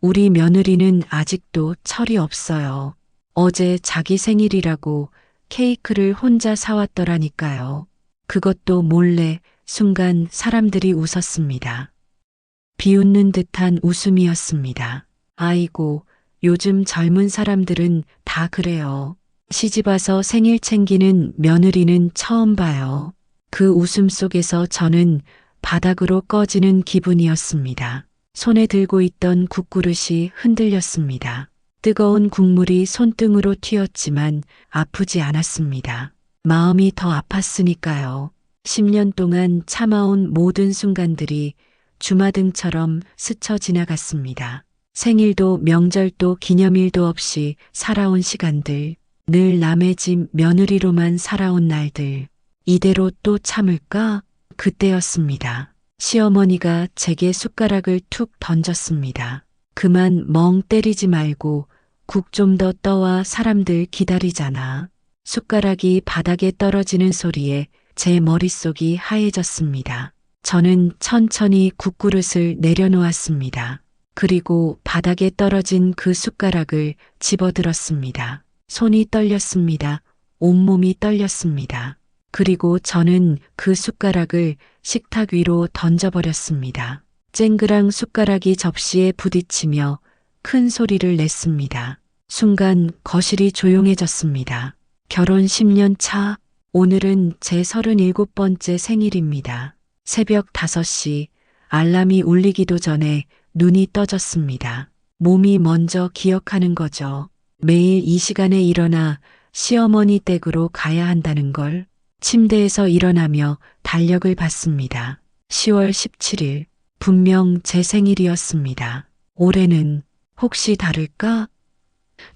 우리 며느리는 아직도 철이 없어요. 어제 자기 생일이라고 케이크를 혼자 사왔더라니까요. 그것도 몰래. 순간 사람들이 웃었습니다. 비웃는 듯한 웃음이었습니다. 아이고, 요즘 젊은 사람들은 다 그래요. 시집와서 생일 챙기는 며느리는 처음 봐요. 그 웃음 속에서 저는 바닥으로 꺼지는 기분이었습니다. 손에 들고 있던 국그릇이 흔들렸습니다. 뜨거운 국물이 손등으로 튀었지만 아프지 않았습니다. 마음이 더 아팠으니까요. 10년 동안 참아온 모든 순간들이 주마등처럼 스쳐 지나갔습니다. 생일도 명절도 기념일도 없이 살아온 시간들, 늘 남의 집 며느리로만 살아온 날들, 이대로 또 참을까? 그때였습니다. 시어머니가 제게 숟가락을 툭 던졌습니다. 그만 멍 때리지 말고 국 좀 더 떠와, 사람들 기다리잖아. 숟가락이 바닥에 떨어지는 소리에 제 머릿속이 하얘졌습니다. 저는 천천히 국그릇을 내려놓았습니다. 그리고 바닥에 떨어진 그 숟가락을 집어들었습니다. 손이 떨렸습니다. 온몸이 떨렸습니다. 그리고 저는 그 숟가락을 식탁 위로 던져버렸습니다. 쨍그랑 숟가락이 접시에 부딪히며 큰 소리를 냈습니다. 순간 거실이 조용해졌습니다. 결혼 10년 차, 오늘은 제 37번째 생일입니다. 새벽 5시, 알람이 울리기도 전에 눈이 떠졌습니다. 몸이 먼저 기억하는 거죠. 매일 이 시간에 일어나 시어머니 댁으로 가야 한다는 걸. 침대에서 일어나며 달력을 봤습니다. 10월 17일, 분명 제 생일이었습니다. 올해는 혹시 다를까?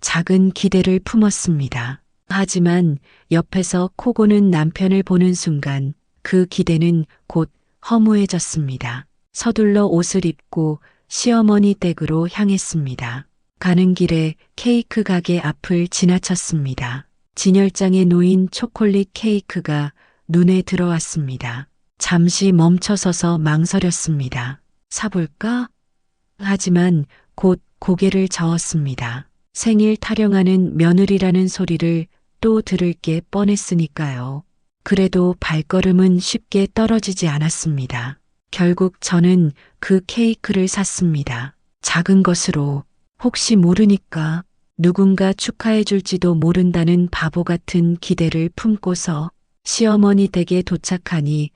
작은 기대를 품었습니다. 하지만 옆에서 코 고는 남편을 보는 순간 그 기대는 곧 허무해졌습니다. 서둘러 옷을 입고 시어머니 댁으로 향했습니다. 가는 길에 케이크 가게 앞을 지나쳤습니다. 진열장에 놓인 초콜릿 케이크가 눈에 들어왔습니다. 잠시 멈춰서서 망설였습니다. 사볼까? 하지만 곧 고개를 저었습니다. 생일 타령하는 며느리라는 소리를 또 들을 게 뻔했으니까요. 그래도 발걸음은 쉽게 떨어지지 않았습니다. 결국 저는 그 케이크를 샀습니다. 작은 것으로, 혹시 모르니까, 누군가 축하해 줄지도 모른다는 바보 같은 기대를 품고서 시어머니 댁에 도착하니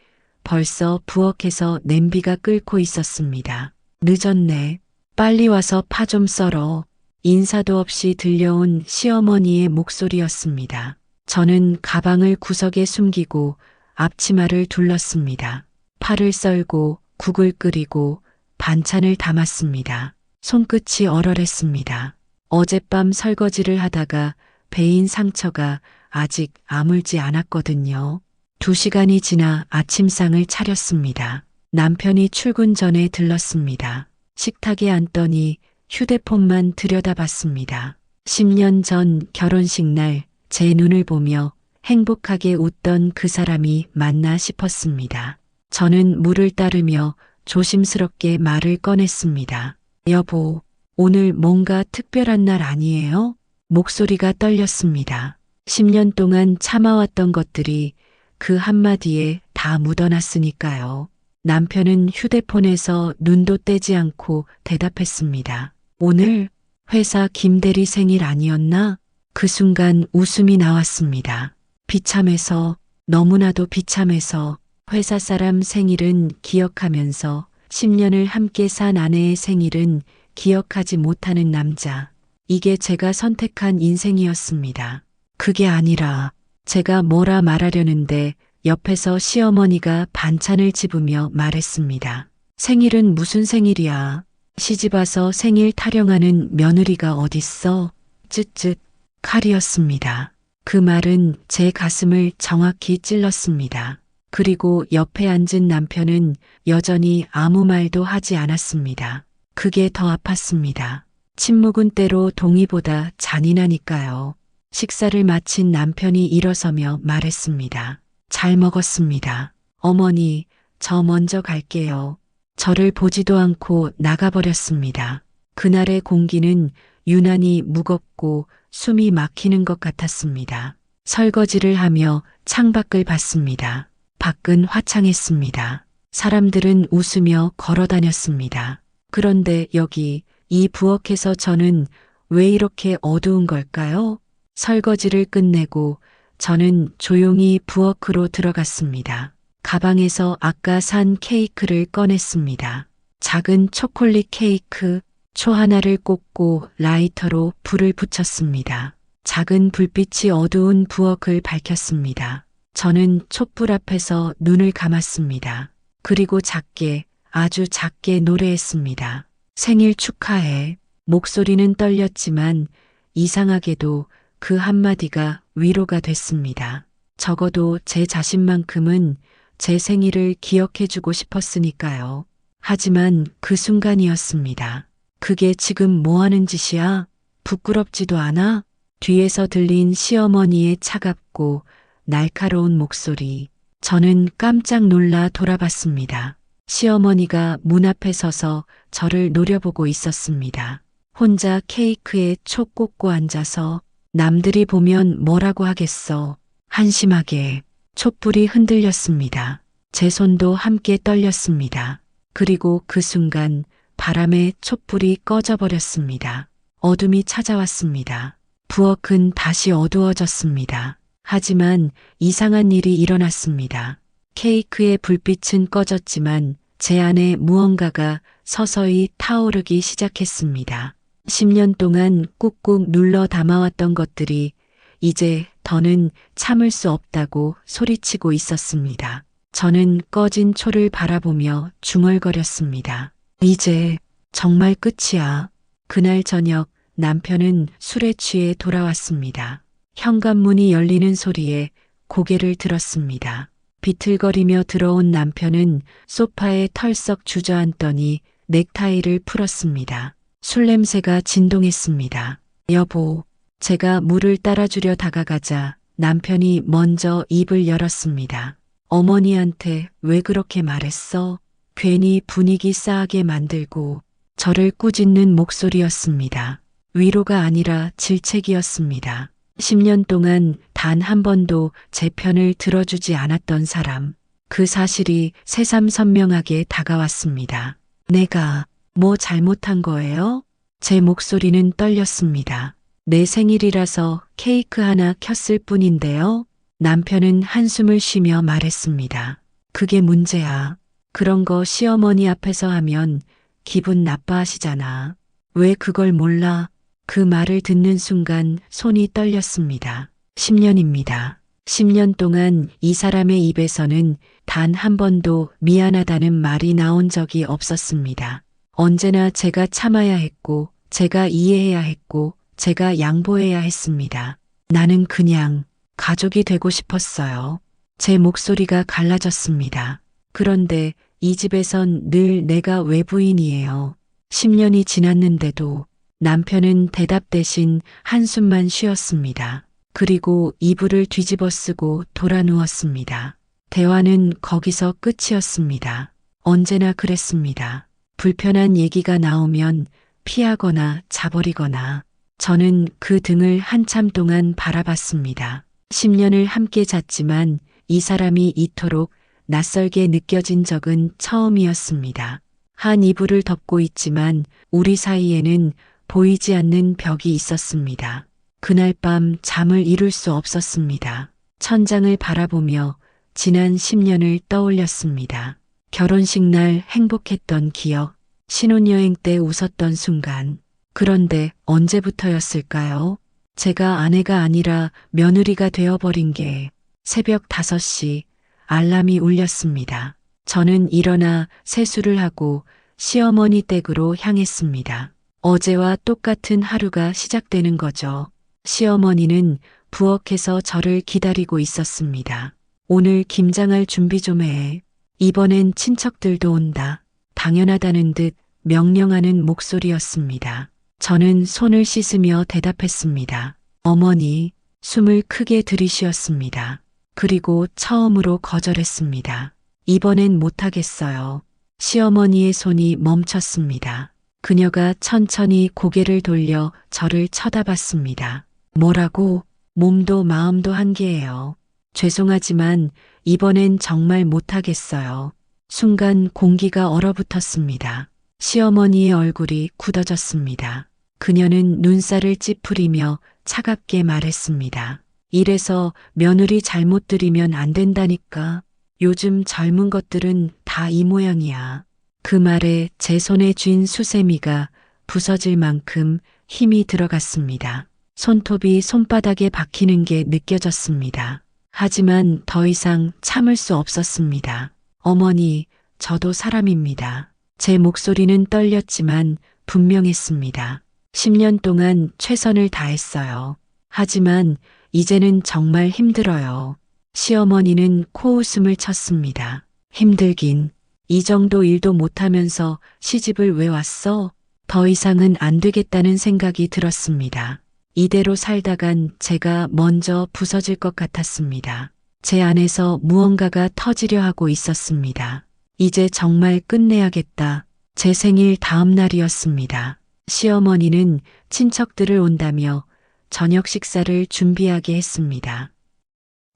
벌써 부엌에서 냄비가 끓고 있었습니다. 늦었네. 빨리 와서 파 좀 썰어. 인사도 없이 들려온 시어머니의 목소리였습니다. 저는 가방을 구석에 숨기고 앞치마를 둘렀습니다. 파를 썰고 국을 끓이고 반찬을 담았습니다. 손끝이 얼얼했습니다. 어젯밤 설거지를 하다가 베인 상처가 아직 아물지 않았거든요. 2시간이 지나 아침상을 차렸습니다. 남편이 출근 전에 들렀습니다. 식탁에 앉더니 휴대폰만 들여다봤습니다. 10년 전 결혼식 날 제 눈을 보며 행복하게 웃던 그 사람이 맞나 싶었습니다. 저는 물을 따르며 조심스럽게 말을 꺼냈습니다. 여보, 오늘 뭔가 특별한 날 아니에요? 목소리가 떨렸습니다. 10년 동안 참아왔던 것들이 그 한마디에 다 묻어났으니까요. 남편은 휴대폰에서 눈도 떼지 않고 대답했습니다. 오늘 회사 김대리 생일 아니었나? 그 순간 웃음이 나왔습니다. 비참해서, 너무나도 비참해서 회사 사람 생일은 기억하면서 10년을 함께 산 아내의 생일은 기억하지 못하는 남자. 이게 제가 선택한 인생이었습니다. 그게 아니라 제가 뭐라 말하려는데 옆에서 시어머니가 반찬을 집으며 말했습니다. 생일은 무슨 생일이야. 시집와서 생일 타령하는 며느리가 어딨어? 쯧쯧. 칼이었습니다. 그 말은 제 가슴을 정확히 찔렀습니다. 그리고 옆에 앉은 남편은 여전히 아무 말도 하지 않았습니다. 그게 더 아팠습니다. 침묵은 때로 동의보다 잔인하니까요. 식사를 마친 남편이 일어서며 말했습니다. 잘 먹었습니다. 어머니, 저 먼저 갈게요. 저를 보지도 않고 나가버렸습니다. 그날의 공기는 유난히 무겁고 숨이 막히는 것 같았습니다. 설거지를 하며 창밖을 봤습니다. 밖은 화창했습니다. 사람들은 웃으며 걸어 다녔습니다. 그런데 여기 이 부엌에서 저는 왜 이렇게 어두운 걸까요? 설거지를 끝내고 저는 조용히 부엌으로 들어갔습니다. 가방에서 아까 산 케이크를 꺼냈습니다. 작은 초콜릿 케이크, 초 하나를 꽂고 라이터로 불을 붙였습니다. 작은 불빛이 어두운 부엌을 밝혔습니다. 저는 촛불 앞에서 눈을 감았습니다. 그리고 작게, 아주 작게 노래했습니다. 생일 축하해. 목소리는 떨렸지만 이상하게도 그 한마디가 위로가 됐습니다. 적어도 제 자신만큼은 제 생일을 기억해주고 싶었으니까요. 하지만 그 순간이었습니다. 그게 지금 뭐 하는 짓이야? 부끄럽지도 않아? 뒤에서 들린 시어머니의 차갑고 날카로운 목소리. 저는 깜짝 놀라 돌아봤습니다. 시어머니가 문 앞에 서서 저를 노려보고 있었습니다. 혼자 케이크에 초 꽂고 앉아서 남들이 보면 뭐라고 하겠어. 한심하게 촛불이 흔들렸습니다. 제 손도 함께 떨렸습니다. 그리고 그 순간 바람에 촛불이 꺼져버렸습니다. 어둠이 찾아왔습니다. 부엌은 다시 어두워졌습니다. 하지만 이상한 일이 일어났습니다. 케이크의 불빛은 꺼졌지만 제 안에 무언가가 서서히 타오르기 시작했습니다. 10년 동안 꾹꾹 눌러 담아왔던 것들이 이제 더는 참을 수 없다고 소리치고 있었습니다. 저는 꺼진 초를 바라보며 중얼거렸습니다. 이제 정말 끝이야. 그날 저녁 남편은 술에 취해 돌아왔습니다. 현관문이 열리는 소리에 고개를 들었습니다. 비틀거리며 들어온 남편은 소파에 털썩 주저앉더니 넥타이를 풀었습니다. 술 냄새가 진동했습니다. 여보, 제가 물을 따라주려 다가가자 남편이 먼저 입을 열었습니다. 어머니한테 왜 그렇게 말했어? 괜히 분위기 싸하게 만들고 저를 꾸짖는 목소리였습니다. 위로가 아니라 질책이었습니다. 10년 동안 단 한 번도 제 편을 들어주지 않았던 사람. 그 사실이 새삼선명하게 다가왔습니다. 내가 뭐 잘못한 거예요? 제 목소리는 떨렸습니다. 내 생일이라서 케이크 하나 켰을 뿐인데요. 남편은 한숨을 쉬며 말했습니다. 그게 문제야. 그런 거 시어머니 앞에서 하면 기분 나빠하시잖아. 왜 그걸 몰라? 그 말을 듣는 순간 손이 떨렸습니다. 10년입니다. 10년 동안 이 사람의 입에서는 단 한 번도 미안하다는 말이 나온 적이 없었습니다. 언제나 제가 참아야 했고, 제가 이해해야 했고, 제가 양보해야 했습니다. 나는 그냥 가족이 되고 싶었어요. 제 목소리가 갈라졌습니다. 그런데 이 집에선 늘 내가 외부인이에요. 10년이 지났는데도 남편은 대답 대신 한숨만 쉬었습니다. 그리고 이불을 뒤집어 쓰고 돌아 누웠습니다. 대화는 거기서 끝이었습니다. 언제나 그랬습니다. 불편한 얘기가 나오면 피하거나 자버리거나 저는 그 등을 한참 동안 바라봤습니다. 10년을 함께 잤지만 이 사람이 이토록 낯설게 느껴진 적은 처음이었습니다. 한 이불을 덮고 있지만 우리 사이에는 보이지 않는 벽이 있었습니다. 그날 밤 잠을 이룰 수 없었습니다. 천장을 바라보며 지난 10년을 떠올렸습니다. 결혼식 날 행복했던 기억, 신혼여행 때 웃었던 순간. 그런데 언제부터였을까요? 제가 아내가 아니라 며느리가 되어버린 게 새벽 5시 알람이 울렸습니다. 저는 일어나 세수를 하고 시어머니 댁으로 향했습니다. 어제와 똑같은 하루가 시작되는 거죠. 시어머니는 부엌에서 저를 기다리고 있었습니다. 오늘 김장할 준비 좀 해. 이번엔 친척들도 온다. 당연하다는 듯 명령하는 목소리였습니다. 저는 손을 씻으며 대답했습니다. 어머니, 숨을 크게 들이쉬었습니다. 그리고 처음으로 거절했습니다. 이번엔 못하겠어요. 시어머니의 손이 멈췄습니다. 그녀가 천천히 고개를 돌려 저를 쳐다봤습니다. 뭐라고? 몸도 마음도 한계예요. 죄송하지만 이번엔 정말 못하겠어요. 순간 공기가 얼어붙었습니다. 시어머니의 얼굴이 굳어졌습니다. 그녀는 눈살을 찌푸리며 차갑게 말했습니다. 이래서 며느리 잘못 들이면 안 된다니까. 요즘 젊은 것들은 다 이 모양이야. 그 말에 제 손에 쥔 수세미가 부서질 만큼 힘이 들어갔습니다. 손톱이 손바닥에 박히는 게 느껴졌습니다. 하지만 더 이상 참을 수 없었습니다. 어머니, 저도 사람입니다. 제 목소리는 떨렸지만 분명했습니다. 10년 동안 최선을 다했어요. 하지만 이제는 정말 힘들어요. 시어머니는 코웃음을 쳤습니다. 힘들긴. 이 정도 일도 못하면서 시집을 왜 왔어? 더 이상은 안 되겠다는 생각이 들었습니다. 이대로 살다간 제가 먼저 부서질 것 같았습니다. 제 안에서 무언가가 터지려 하고 있었습니다. 이제 정말 끝내야겠다. 제 생일 다음 날이었습니다. 시어머니는 친척들을 온다며 저녁 식사를 준비하게 했습니다.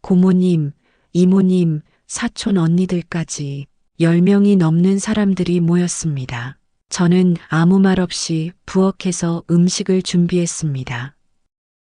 고모님, 이모님, 사촌 언니들까지 10명이 넘는 사람들이 모였습니다. 저는 아무 말 없이 부엌에서 음식을 준비했습니다.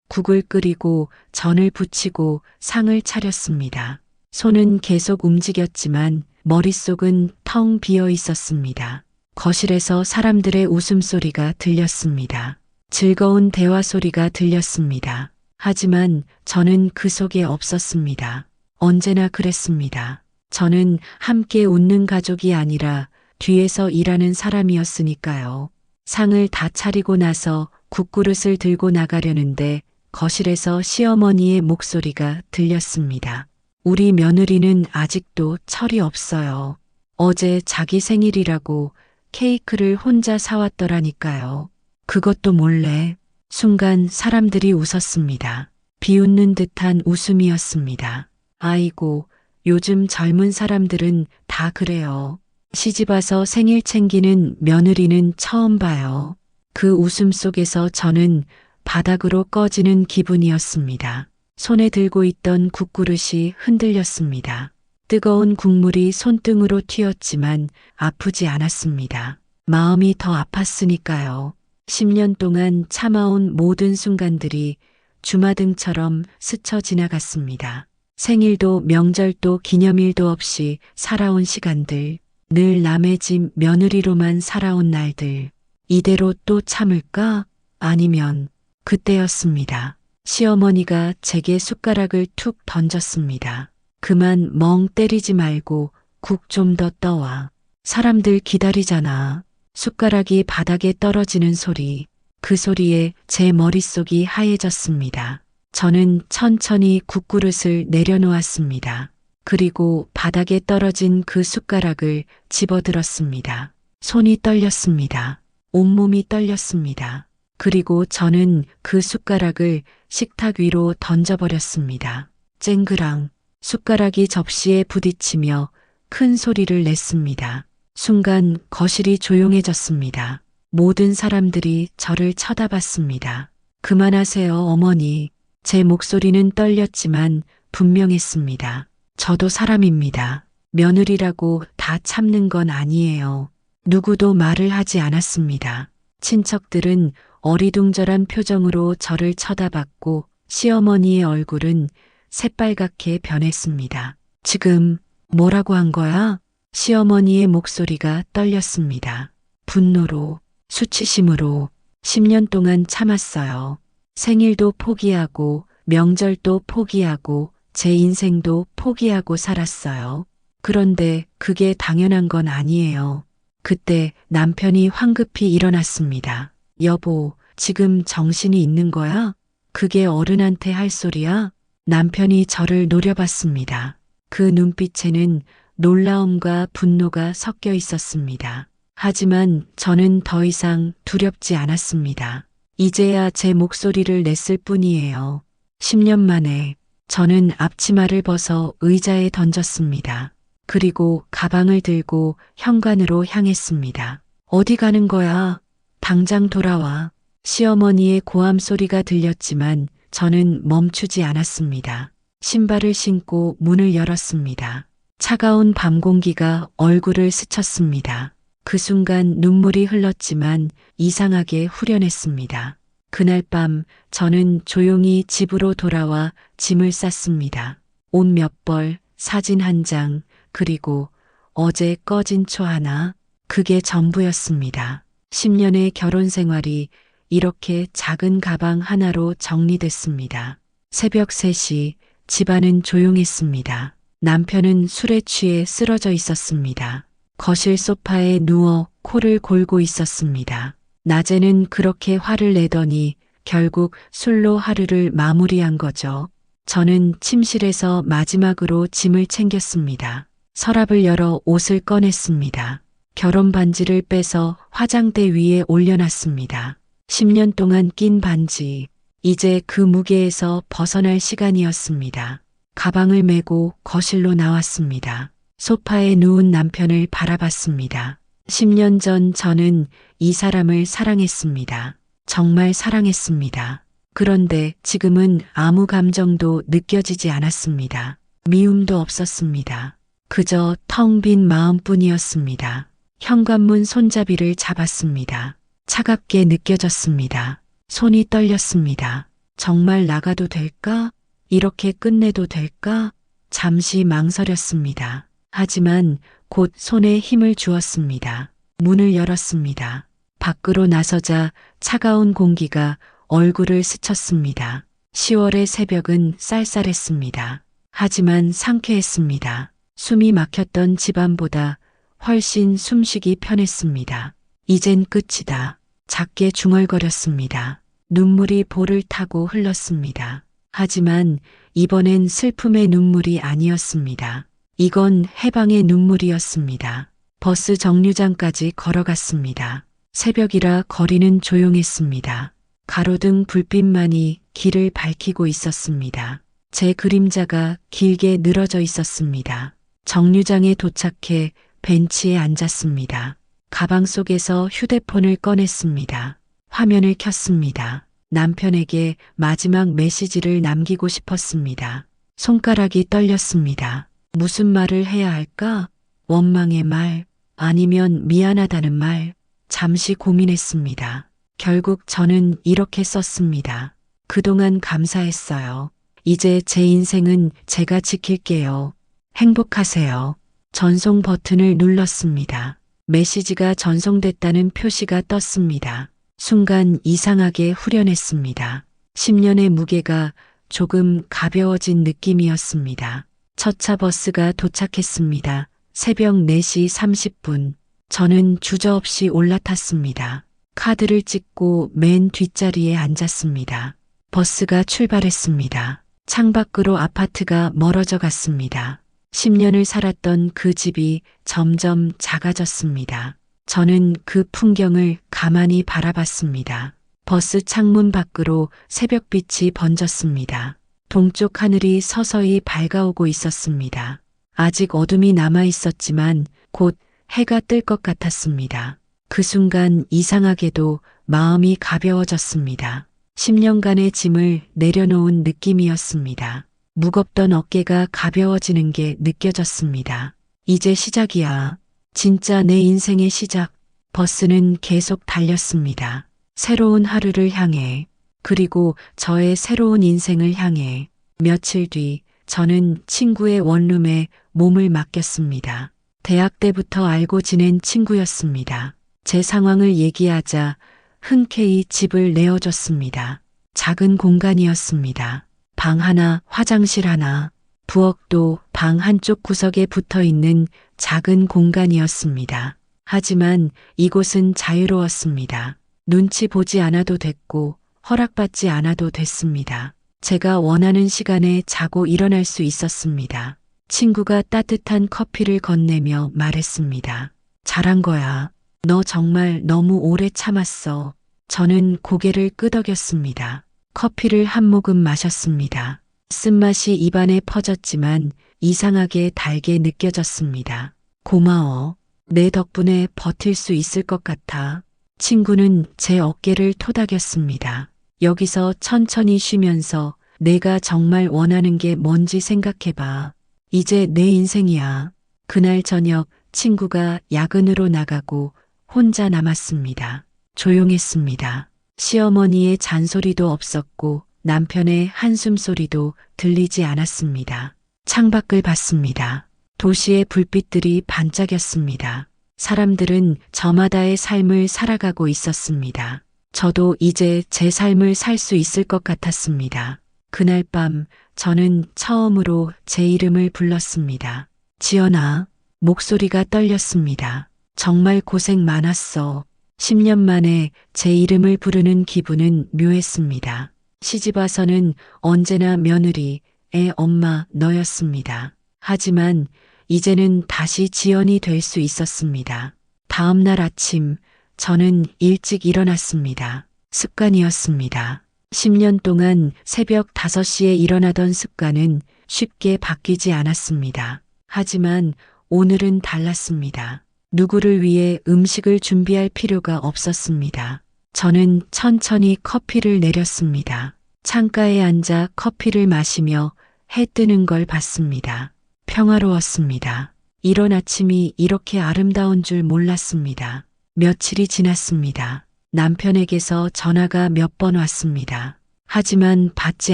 국을 끓이고 전을 부치고 상을 차렸습니다. 손은 계속 움직였지만 머릿속은 텅 비어 있었습니다. 거실에서 사람들의 웃음소리가 들렸습니다. 즐거운 대화 소리가 들렸습니다. 하지만 저는 그 속에 없었습니다. 언제나 그랬습니다. 저는 함께 웃는 가족이 아니라 뒤에서 일하는 사람이었으니까요. 상을 다 차리고 나서 국그릇을 들고 나가려는데 거실에서 시어머니의 목소리가 들렸습니다. 우리 며느리는 아직도 철이 없어요. 어제 자기 생일이라고 케이크를 혼자 사왔더라니까요. 그것도 몰래. 순간 사람들이 웃었습니다. 비웃는 듯한 웃음이었습니다. 아이고, 요즘 젊은 사람들은 다 그래요. 시집와서 생일 챙기는 며느리는 처음 봐요. 그 웃음 속에서 저는 바닥으로 꺼지는 기분이었습니다. 손에 들고 있던 국그릇이 흔들렸습니다. 뜨거운 국물이 손등으로 튀었지만 아프지 않았습니다. 마음이 더 아팠으니까요. 10년 동안 참아온 모든 순간들이 주마등처럼 스쳐 지나갔습니다. 생일도 명절도 기념일도 없이 살아온 시간들, 늘 남의 집 며느리로만 살아온 날들, 이대로 또 참을까? 아니면 그때였습니다. 시어머니가 제게 숟가락을 툭 던졌습니다. 그만 멍 때리지 말고 국 좀 더 떠와. 사람들 기다리잖아. 숟가락이 바닥에 떨어지는 소리, 그 소리에 제 머릿속이 하얘졌습니다. 저는 천천히 국그릇을 내려놓았습니다. 그리고 바닥에 떨어진 그 숟가락을 집어들었습니다. 손이 떨렸습니다. 온몸이 떨렸습니다. 그리고 저는 그 숟가락을 식탁 위로 던져버렸습니다. 쨍그랑 숟가락이 접시에 부딪히며 큰 소리를 냈습니다. 순간 거실이 조용해졌습니다. 모든 사람들이 저를 쳐다봤습니다. 그만하세요, 어머니. 제 목소리는 떨렸지만 분명했습니다. 저도 사람입니다. 며느리라고 다 참는 건 아니에요. 누구도 말을 하지 않았습니다. 친척들은 어리둥절한 표정으로 저를 쳐다봤고 시어머니의 얼굴은 새빨갛게 변했습니다. 지금 뭐라고 한 거야? 시어머니의 목소리가 떨렸습니다. 분노로, 수치심으로 10년 동안 참았어요. 생일도 포기하고 명절도 포기하고 제 인생도 포기하고 살았어요. 그런데 그게 당연한 건 아니에요. 그때 남편이 황급히 일어났습니다. 여보, 지금 정신이 있는 거야? 그게 어른한테 할 소리야? 남편이 저를 노려봤습니다. 그 눈빛에는 놀라움과 분노가 섞여 있었습니다. 하지만 저는 더 이상 두렵지 않았습니다. 이제야 제 목소리를 냈을 뿐이에요. 10년 만에 저는 앞치마를 벗어 의자에 던졌습니다. 그리고 가방을 들고 현관으로 향했습니다. 어디 가는 거야? 당장 돌아와. 시어머니의 고함 소리가 들렸지만 저는 멈추지 않았습니다. 신발을 신고 문을 열었습니다. 차가운 밤 공기가 얼굴을 스쳤습니다. 그 순간 눈물이 흘렀지만 이상하게 후련했습니다. 그날 밤 저는 조용히 집으로 돌아와 짐을 쌌습니다. 옷 몇 벌, 사진 한 장, 그리고 어제 꺼진 초 하나, 그게 전부였습니다. 10년의 결혼 생활이 이렇게 작은 가방 하나로 정리됐습니다. 새벽 3시 집안은 조용했습니다. 남편은 술에 취해 쓰러져 있었습니다. 거실 소파에 누워 코를 골고 있었습니다. 낮에는 그렇게 화를 내더니 결국 술로 하루를 마무리한 거죠. 저는 침실에서 마지막으로 짐을 챙겼습니다. 서랍을 열어 옷을 꺼냈습니다. 결혼 반지를 빼서 화장대 위에 올려놨습니다. 10년 동안 낀 반지, 이제 그 무게에서 벗어날 시간이었습니다. 가방을 메고 거실로 나왔습니다. 소파에 누운 남편을 바라봤습니다. 10년 전 저는 이 사람을 사랑했습니다. 정말 사랑했습니다. 그런데 지금은 아무 감정도 느껴지지 않았습니다. 미움도 없었습니다. 그저 텅 빈 마음뿐이었습니다. 현관문 손잡이를 잡았습니다. 차갑게 느껴졌습니다. 손이 떨렸습니다. 정말 나가도 될까? 이렇게 끝내도 될까? 잠시 망설였습니다. 하지만 곧 손에 힘을 주었습니다. 문을 열었습니다. 밖으로 나서자 차가운 공기가 얼굴을 스쳤습니다. 10월의 새벽은 쌀쌀했습니다. 하지만 상쾌했습니다. 숨이 막혔던 집안보다 훨씬 숨쉬기 편했습니다. 이젠 끝이다. 작게 중얼거렸습니다. 눈물이 볼을 타고 흘렀습니다. 하지만 이번엔 슬픔의 눈물이 아니었습니다. 이건 해방의 눈물이었습니다. 버스 정류장까지 걸어갔습니다. 새벽이라 거리는 조용했습니다. 가로등 불빛만이 길을 밝히고 있었습니다. 제 그림자가 길게 늘어져 있었습니다. 정류장에 도착해 벤치에 앉았습니다. 가방 속에서 휴대폰을 꺼냈습니다. 화면을 켰습니다. 남편에게 마지막 메시지를 남기고 싶었습니다. 손가락이 떨렸습니다. 무슨 말을 해야 할까? 원망의 말, 아니면 미안하다는 말. 잠시 고민했습니다. 결국 저는 이렇게 썼습니다. 그동안 감사했어요. 이제 제 인생은 제가 지킬게요. 행복하세요. 전송 버튼을 눌렀습니다. 메시지가 전송됐다는 표시가 떴습니다. 순간 이상하게 후련했습니다. 10년의 무게가 조금 가벼워진 느낌이었습니다. 첫차 버스가 도착했습니다. 새벽 4시 30분. 저는 주저없이 올라탔습니다. 카드를 찍고 맨 뒷자리에 앉았습니다. 버스가 출발했습니다. 창밖으로 아파트가 멀어져 갔습니다. 10년을 살았던 그 집이 점점 작아졌습니다. 저는 그 풍경을 가만히 바라봤습니다. 버스 창문 밖으로 새벽빛이 번졌습니다. 동쪽 하늘이 서서히 밝아오고 있었습니다. 아직 어둠이 남아 있었지만 곧 해가 뜰 것 같았습니다. 그 순간 이상하게도 마음이 가벼워졌습니다. 10년간의 짐을 내려놓은 느낌이었습니다. 무겁던 어깨가 가벼워지는 게 느껴졌습니다. 이제 시작이야. 진짜 내 인생의 시작. 버스는 계속 달렸습니다. 새로운 하루를 향해, 그리고 저의 새로운 인생을 향해. 며칠 뒤 저는 친구의 원룸에 몸을 맡겼습니다. 대학 때부터 알고 지낸 친구였습니다. 제 상황을 얘기하자 흔쾌히 집을 내어줬습니다. 작은 공간이었습니다. 방 하나, 화장실 하나, 부엌도 방 한쪽 구석에 붙어 있는 작은 공간이었습니다. 하지만 이곳은 자유로웠습니다. 눈치 보지 않아도 됐고 허락받지 않아도 됐습니다. 제가 원하는 시간에 자고 일어날 수 있었습니다. 친구가 따뜻한 커피를 건네며 말했습니다. 잘한 거야. 너 정말 너무 오래 참았어. 저는 고개를 끄덕였습니다. 커피를 한 모금 마셨습니다. 쓴맛이 입안에 퍼졌지만 이상하게 달게 느껴졌습니다. 고마워. 내 덕분에 버틸 수 있을 것 같아. 친구는 제 어깨를 토닥였습니다. 여기서 천천히 쉬면서 내가 정말 원하는 게 뭔지 생각해봐. 이제 내 인생이야. 그날 저녁 친구가 야근으로 나가고 혼자 남았습니다. 조용했습니다. 시어머니의 잔소리도 없었고 남편의 한숨 소리도 들리지 않았습니다. 창밖을 봤습니다. 도시의 불빛들이 반짝였습니다. 사람들은 저마다의 삶을 살아가고 있었습니다. 저도 이제 제 삶을 살 수 있을 것 같았습니다. 그날 밤 저는 처음으로 제 이름을 불렀습니다. 지연아. 목소리가 떨렸습니다. 정말 고생 많았어. 10년 만에 제 이름을 부르는 기분은 묘했습니다. 시집와서는 언제나 며느리, 애 엄마 너였습니다. 하지만 이제는 다시 지연이 될 수 있었습니다. 다음 날 아침 저는 일찍 일어났습니다. 습관이었습니다. 10년 동안 새벽 5시에 일어나던 습관은 쉽게 바뀌지 않았습니다. 하지만 오늘은 달랐습니다. 누구를 위해 음식을 준비할 필요가 없었습니다. 저는 천천히 커피를 내렸습니다. 창가에 앉아 커피를 마시며 해 뜨는 걸 봤습니다. 평화로웠습니다. 이런 아침이 이렇게 아름다운 줄 몰랐습니다. 며칠이 지났습니다. 남편에게서 전화가 몇 번 왔습니다. 하지만 받지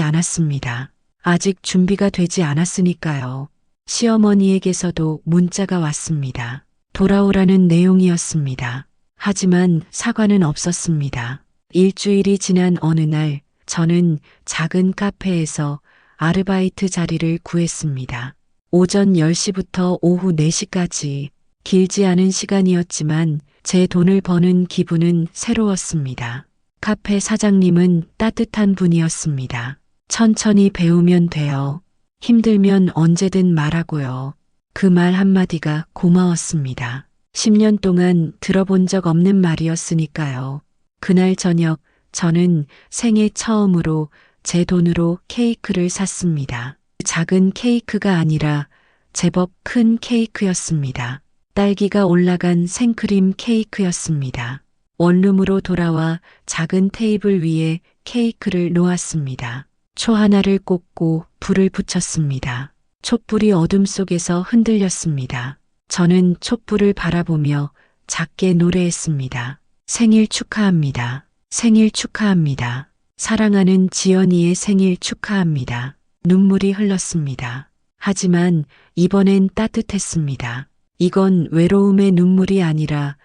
않았습니다. 아직 준비가 되지 않았으니까요. 시어머니에게서도 문자가 왔습니다. 돌아오라는 내용이었습니다. 하지만 사과는 없었습니다. 일주일이 지난 어느 날 저는 작은 카페에서 아르바이트 자리를 구했습니다. 오전 10시부터 오후 4시까지 길지 않은 시간이었지만 제 돈을 버는 기분은 새로웠습니다. 카페 사장님은 따뜻한 분이었습니다. 천천히 배우면 돼요. 힘들면 언제든 말하고요. 그 말 한마디가 고마웠습니다. 10년 동안 들어본 적 없는 말이었으니까요. 그날 저녁 저는 생애 처음으로 제 돈으로 케이크를 샀습니다. 작은 케이크가 아니라 제법 큰 케이크였습니다. 딸기가 올라간 생크림 케이크였습니다. 원룸으로 돌아와 작은 테이블 위에 케이크를 놓았습니다. 초 하나를 꽂고 불을 붙였습니다. 촛불이 어둠 속에서 흔들렸습니다. 저는 촛불을 바라보며 작게 노래했습니다. 생일 축하합니다. 생일 축하합니다. 사랑하는 지연이의 생일 축하합니다. 눈물이 흘렀습니다. 하지만 이번엔 따뜻했습니다. 이건 외로움의 눈물이 아니라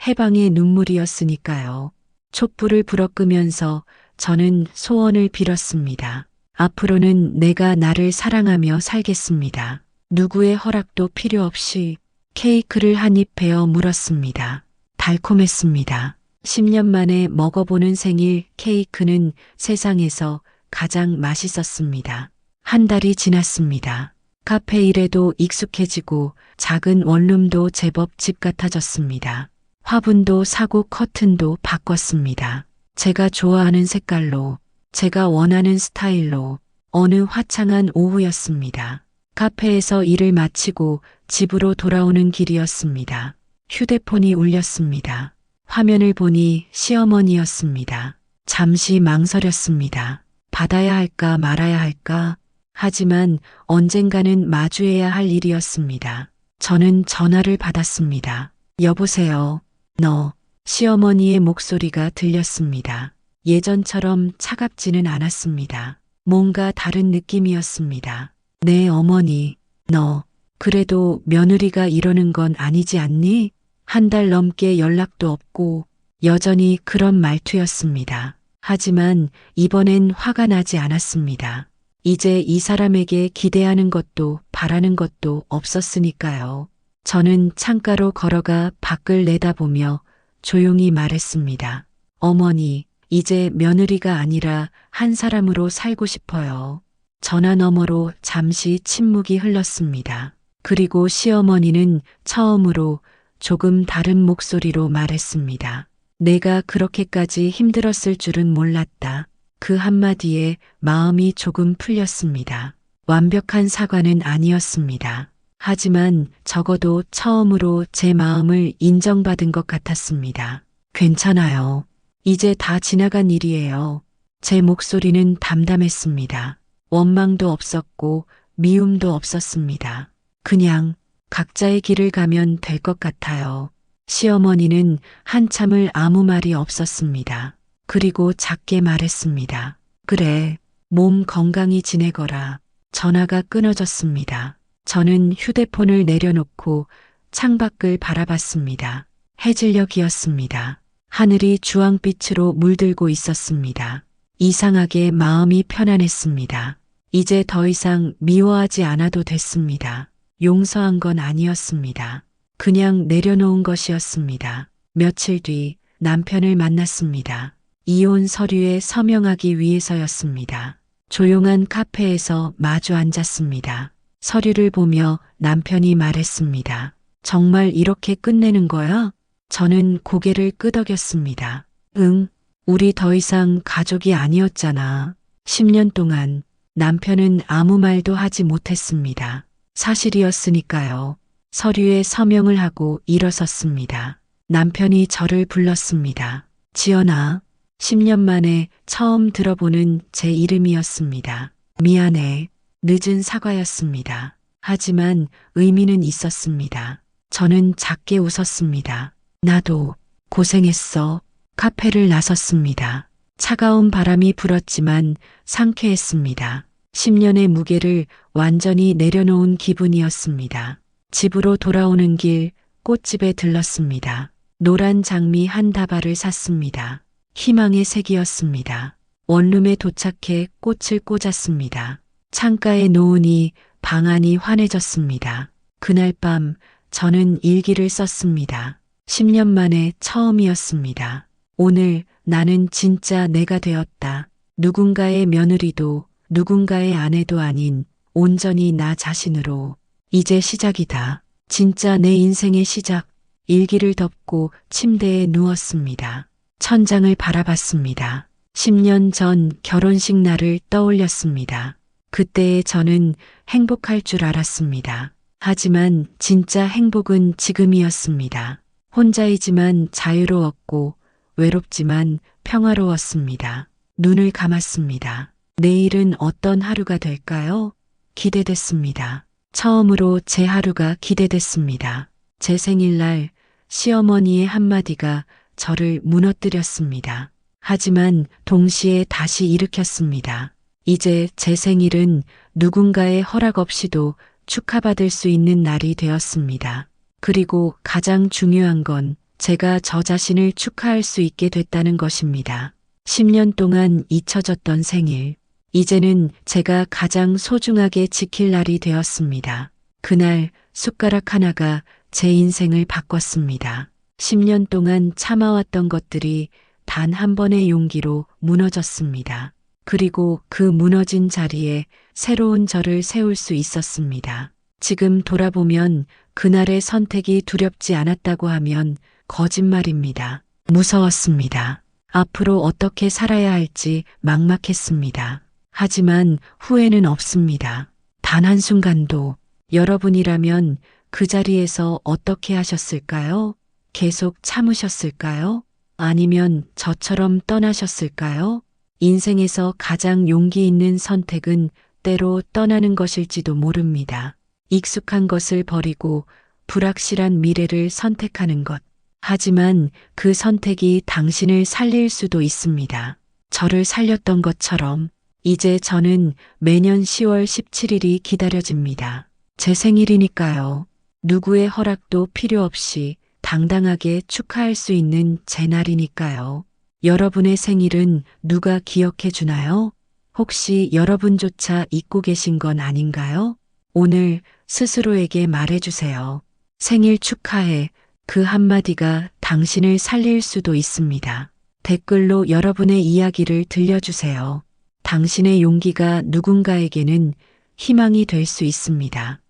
해방의 눈물이었으니까요. 촛불을 불어 끄면서 저는 소원을 빌었습니다. 앞으로는 내가 나를 사랑하며 살겠습니다. 누구의 허락도 필요 없이 케이크를 한 입 베어 물었습니다. 달콤했습니다. 10년 만에 먹어보는 생일 케이크는 세상에서 가장 맛있었습니다. 한 달이 지났습니다. 카페 일에도 익숙해지고 작은 원룸도 제법 집 같아졌습니다. 화분도 사고 커튼도 바꿨습니다. 제가 좋아하는 색깔로, 제가 원하는 스타일로. 어느 화창한 오후였습니다. 카페에서 일을 마치고 집으로 돌아오는 길이었습니다. 휴대폰이 울렸습니다. 화면을 보니 시어머니였습니다. 잠시 망설였습니다. 받아야 할까 말아야 할까? 하지만 언젠가는 마주해야 할 일이었습니다. 저는 전화를 받았습니다. 여보세요. 너. 시어머니의 목소리가 들렸습니다. 예전처럼 차갑지는 않았습니다. 뭔가 다른 느낌이었습니다. 네, 어머니. 너. 그래도 며느리가 이러는 건 아니지 않니? 한 달 넘게 연락도 없고 여전히 그런 말투였습니다. 하지만 이번엔 화가 나지 않았습니다. 이제 이 사람에게 기대하는 것도 바라는 것도 없었으니까요. 저는 창가로 걸어가 밖을 내다보며 조용히 말했습니다. 어머니, 이제 며느리가 아니라 한 사람으로 살고 싶어요. 전화 너머로 잠시 침묵이 흘렀습니다. 그리고 시어머니는 처음으로 조금 다른 목소리로 말했습니다. 내가 그렇게까지 힘들었을 줄은 몰랐다. 그 한마디에 마음이 조금 풀렸습니다. 완벽한 사과는 아니었습니다. 하지만 적어도 처음으로 제 마음을 인정받은 것 같았습니다. 괜찮아요. 이제 다 지나간 일이에요. 제 목소리는 담담했습니다. 원망도 없었고 미움도 없었습니다. 그냥 각자의 길을 가면 될 것 같아요. 시어머니는 한참을 아무 말이 없었습니다. 그리고 작게 말했습니다. 그래, 몸 건강히 지내거라. 전화가 끊어졌습니다. 저는 휴대폰을 내려놓고 창밖을 바라봤습니다. 해질녘이었습니다. 하늘이 주황빛으로 물들고 있었습니다. 이상하게 마음이 편안했습니다. 이제 더 이상 미워하지 않아도 됐습니다. 용서한 건 아니었습니다. 그냥 내려놓은 것이었습니다. 며칠 뒤 남편을 만났습니다. 이혼 서류에 서명하기 위해서였습니다. 조용한 카페에서 마주 앉았습니다. 서류를 보며 남편이 말했습니다. 정말 이렇게 끝내는 거야? 저는 고개를 끄덕였습니다. 응, 우리 더 이상 가족이 아니었잖아. 10년 동안 남편은 아무 말도 하지 못했습니다. 사실이었으니까요. 서류에 서명을 하고 일어섰습니다. 남편이 저를 불렀습니다. 지연아, 10년 만에 처음 들어보는 제 이름이었습니다. 미안해. 늦은 사과였습니다. 하지만 의미는 있었습니다. 저는 작게 웃었습니다. 나도 고생했어. 카페를 나섰습니다. 차가운 바람이 불었지만 상쾌했습니다. 10년의 무게를 완전히 내려놓은 기분이었습니다. 집으로 돌아오는 길 꽃집에 들렀습니다. 노란 장미 한 다발을 샀습니다. 희망의 색이었습니다. 원룸에 도착해 꽃을 꽂았습니다. 창가에 놓으니 방 안이 환해졌습니다. 그날 밤 저는 일기를 썼습니다. 10년 만에 처음이었습니다. 오늘 나는 진짜 내가 되었다. 누군가의 며느리도 누군가의 아내도 아닌 온전히 나 자신으로. 이제 시작이다. 진짜 내 인생의 시작. 일기를 덮고 침대에 누웠습니다. 천장을 바라봤습니다. 10년 전 결혼식 날을 떠올렸습니다. 그때의 저는 행복할 줄 알았습니다. 하지만 진짜 행복은 지금이었습니다. 혼자이지만 자유로웠고 외롭지만 평화로웠습니다. 눈을 감았습니다. 내일은 어떤 하루가 될까요? 기대됐습니다. 처음으로 제 하루가 기대됐습니다. 제 생일날 시어머니의 한마디가 저를 무너뜨렸습니다. 하지만 동시에 다시 일으켰습니다. 이제 제 생일은 누군가의 허락 없이도 축하받을 수 있는 날이 되었습니다. 그리고 가장 중요한 건 제가 저 자신을 축하할 수 있게 됐다는 것입니다. 10년 동안 잊혀졌던 생일. 이제는 제가 가장 소중하게 지킬 날이 되었습니다. 그날 숟가락 하나가 제 인생을 바꿨습니다. 10년 동안 참아왔던 것들이 단 한 번의 용기로 무너졌습니다. 그리고 그 무너진 자리에 새로운 저를 세울 수 있었습니다. 지금 돌아보면 그날의 선택이 두렵지 않았다고 하면 거짓말입니다. 무서웠습니다. 앞으로 어떻게 살아야 할지 막막했습니다. 하지만 후회는 없습니다. 단 한순간도. 여러분이라면 그 자리에서 어떻게 하셨을까요? 계속 참으셨을까요? 아니면 저처럼 떠나셨을까요? 인생에서 가장 용기 있는 선택은 때로 떠나는 것일지도 모릅니다. 익숙한 것을 버리고 불확실한 미래를 선택하는 것. 하지만 그 선택이 당신을 살릴 수도 있습니다. 저를 살렸던 것처럼 이제 저는 매년 10월 17일이 기다려집니다. 제 생일이니까요. 누구의 허락도 필요 없이 당당하게 축하할 수 있는 제 날이니까요. 여러분의 생일은 누가 기억해 주나요? 혹시 여러분조차 잊고 계신 건 아닌가요? 오늘 스스로에게 말해주세요. 생일 축하해. 그 한마디가 당신을 살릴 수도 있습니다. 댓글로 여러분의 이야기를 들려주세요. 당신의 용기가 누군가에게는 희망이 될 수 있습니다.